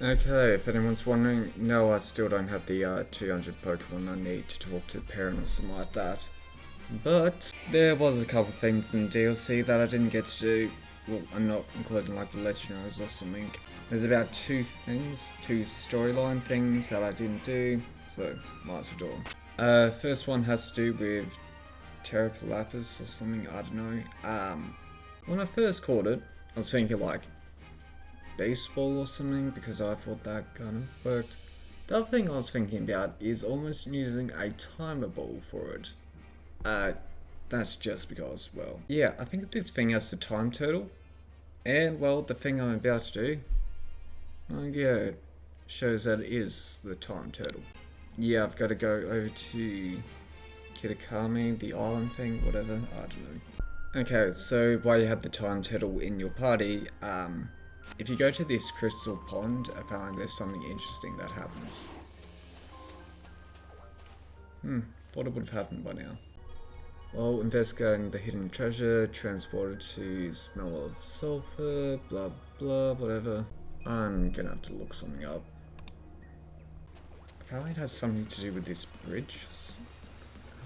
Okay, if anyone's wondering, no, I still don't have the 200 Pokemon I need to talk to the parent or something like that. But there was a couple things in the DLC that I didn't get to do. Well, I'm not including like the legendaries or something. There's about two storyline things that I didn't do, so might as well do them. First one has to do with Terrapalapis or something, I don't know. When I first caught it, I was thinking like baseball or something because I thought that kind of worked. The other thing I was thinking about is almost using a timer ball for it. That's just because, well, yeah, I think this thing has the time turtle. And, well, the thing I'm about to do, yeah, it shows that it is the time turtle. Yeah, I've got to go over to Kitakami, the island thing, whatever, I don't know. Okay, so while you have the time turtle in your party, if you go to this crystal pond, apparently there's something interesting that happens. Thought it would have happened by now. Well, investigating the hidden treasure, transported to smell of sulfur, blah blah, whatever. I'm gonna have to look something up. Apparently it has something to do with this bridge.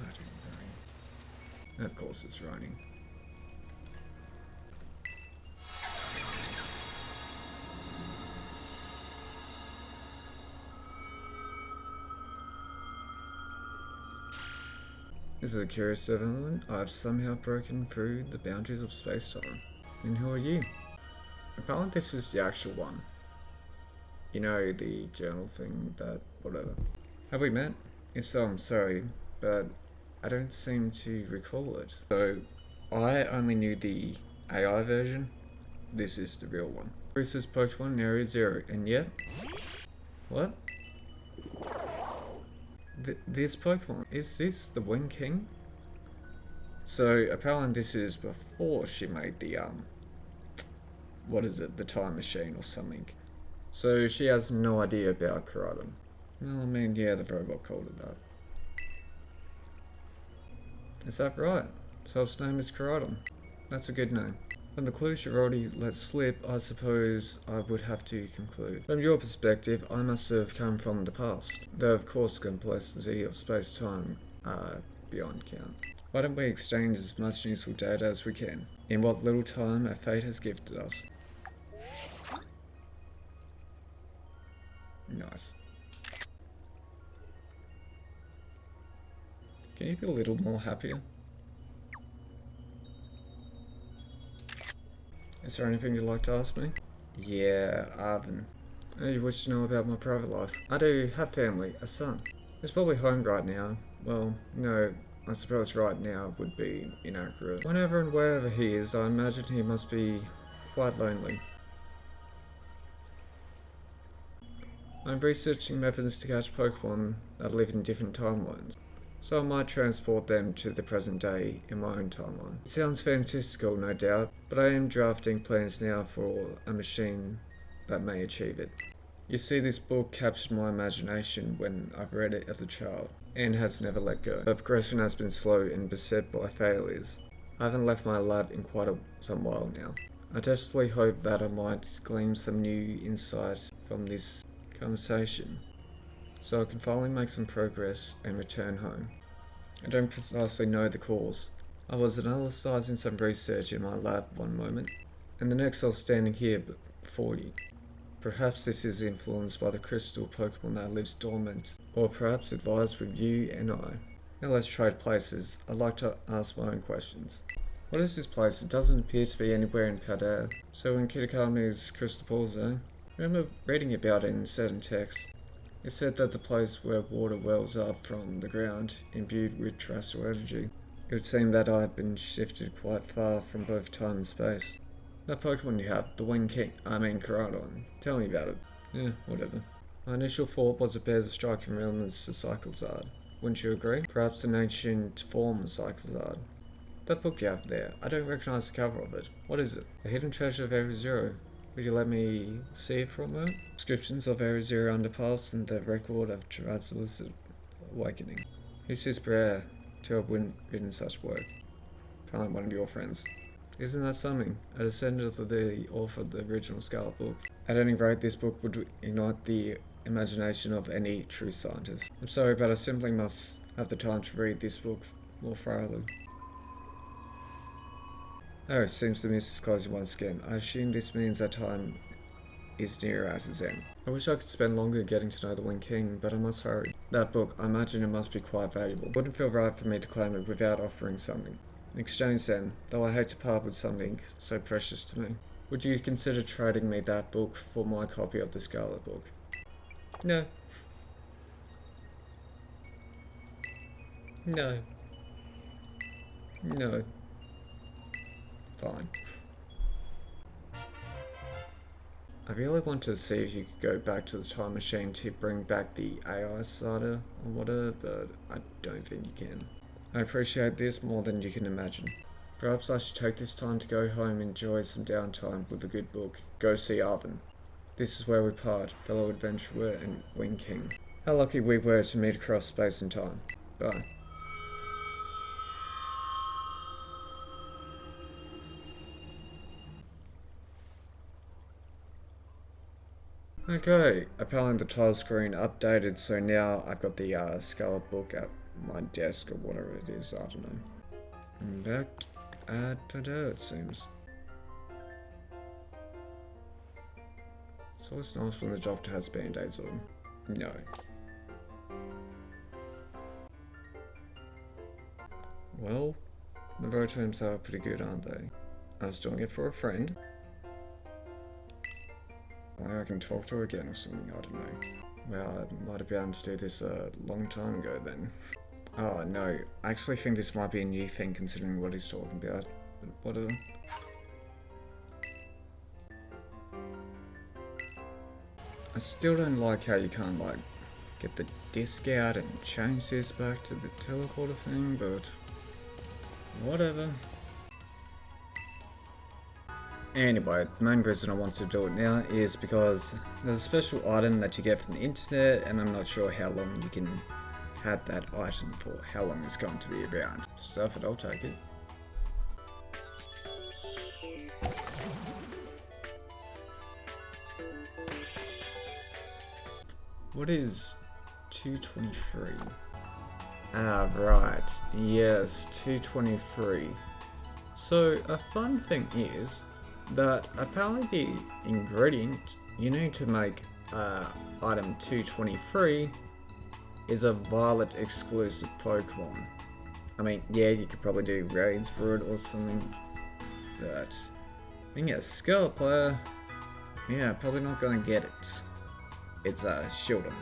I don't know. And of course it's raining. This is a curious development. I've somehow broken through the boundaries of space-time. And who are you? Apparently this is the actual one. You know, the journal thing, that whatever. Have we met? If so, I'm sorry, but I don't seem to recall it. So, I only knew the AI version. This is the real one. This is Pokemon in Area 0, and yet... What? This Pokemon, is this the Wing King? So apparently this is before she made the what is it, the time machine or something. So she has no idea about Koraidon. Well, I mean, yeah, the robot called it that. Is that right? So its name is Koraidon. That's a good name. From the clues you've already let slip, I suppose I would have to conclude. From your perspective, I must have come from the past, though of course the complexity of space-time are beyond count. Why don't we exchange as much useful data as we can, in what little time our fate has gifted us. Nice. Can you be a little more happier? Is there anything you'd like to ask me? Yeah, Arvin. You wish to know about my private life? I do have family, a son. He's probably home right now. Well, no, I suppose right now would be inaccurate. Whenever and wherever he is, I imagine he must be quite lonely. I'm researching methods to catch Pokemon that live in different timelines, so I might transport them to the present day in my own timeline. It sounds fantastical, no doubt, but I am drafting plans now for a machine that may achieve it. You see, this book captured my imagination when I've read it as a child, and has never let go. The progression has been slow and beset by failures. I haven't left my lab in quite some while now. I desperately hope that I might glean some new insights from this conversation, so I can finally make some progress and return home. I don't precisely know the cause. I was analysing some research in my lab one moment, and the next I was standing here before you. Perhaps this is influenced by the crystal Pokemon that lives dormant, or perhaps it lies with you and I. Now let's trade places. I'd like to ask my own questions. What is this place? It doesn't appear to be anywhere in Padea. So in Kitakami's crystal balls, eh? I remember reading about it in certain texts. It said that the place where water wells up from the ground, imbued with terrestrial energy. It would seem that I have been shifted quite far from both time and space. That Pokemon you have, the Wing King, Koraidon. Tell me about it. Yeah, whatever. My initial thought was it bears a striking resemblance to Cyclozard. Wouldn't you agree? Perhaps an ancient form of Cyclozard. That book you have there, I don't recognize the cover of it. What is it? The Hidden Treasure of Area Zero. Would you let me see it for a moment? Descriptions of Area Zero Underpass and the record of Tarantula's awakening. Who's this Brer to have written such work? Probably one of your friends. Isn't that something? A descendant of the author of the original Scarlet book. At any rate, this book would ignite the imagination of any true scientist. I'm sorry, but I simply must have the time to read this book more thoroughly. Oh, it seems the mist is closing once again. I assume this means that time is near at its end. I wish I could spend longer getting to know the Wind King, but I must hurry. That book, I imagine it must be quite valuable. It wouldn't feel right for me to claim it without offering something. In exchange then, though I hate to part with something so precious to me, would you consider trading me that book for my copy of the Scarlet Book? No. No. No. Fine. I really want to see if you could go back to the time machine to bring back the AI Sada or whatever, but I don't think you can. I appreciate this more than you can imagine. Perhaps I should take this time to go home and enjoy some downtime with a good book. Go see Arvin. This is where we part, fellow adventurer and Wind King. How lucky we were to meet across space and time. Bye. Okay, apparently the title screen updated, so now I've got the Scarlet Book at my desk or whatever it is, I don't know. I'm back at Pada, it seems. It's always nice when the doctor has band-aids on. No. Well, the road terms are pretty good, aren't they? I was doing it for a friend. I can talk to her again or something, I don't know. Well, I might have been able to do this a long time ago then. Oh no, I actually think this might be a new thing considering what he's talking about. But whatever. I still don't like how you can't like get the disc out and change this back to the teleporter thing, but whatever. Anyway, the main reason I want to do it now is because there's a special item that you get from the internet, and I'm not sure how long you can have that item for, how long it's going to be around. Stuff it, I'll take it. What is 223? Ah, right. Yes, 223. So, a fun thing is that apparently the ingredient you need to make item 223 is a Violet exclusive Pokemon. I mean, yeah, you could probably do raids for it or something, but being a Scarlet player, yeah, probably not gonna get it. It's Shieldon.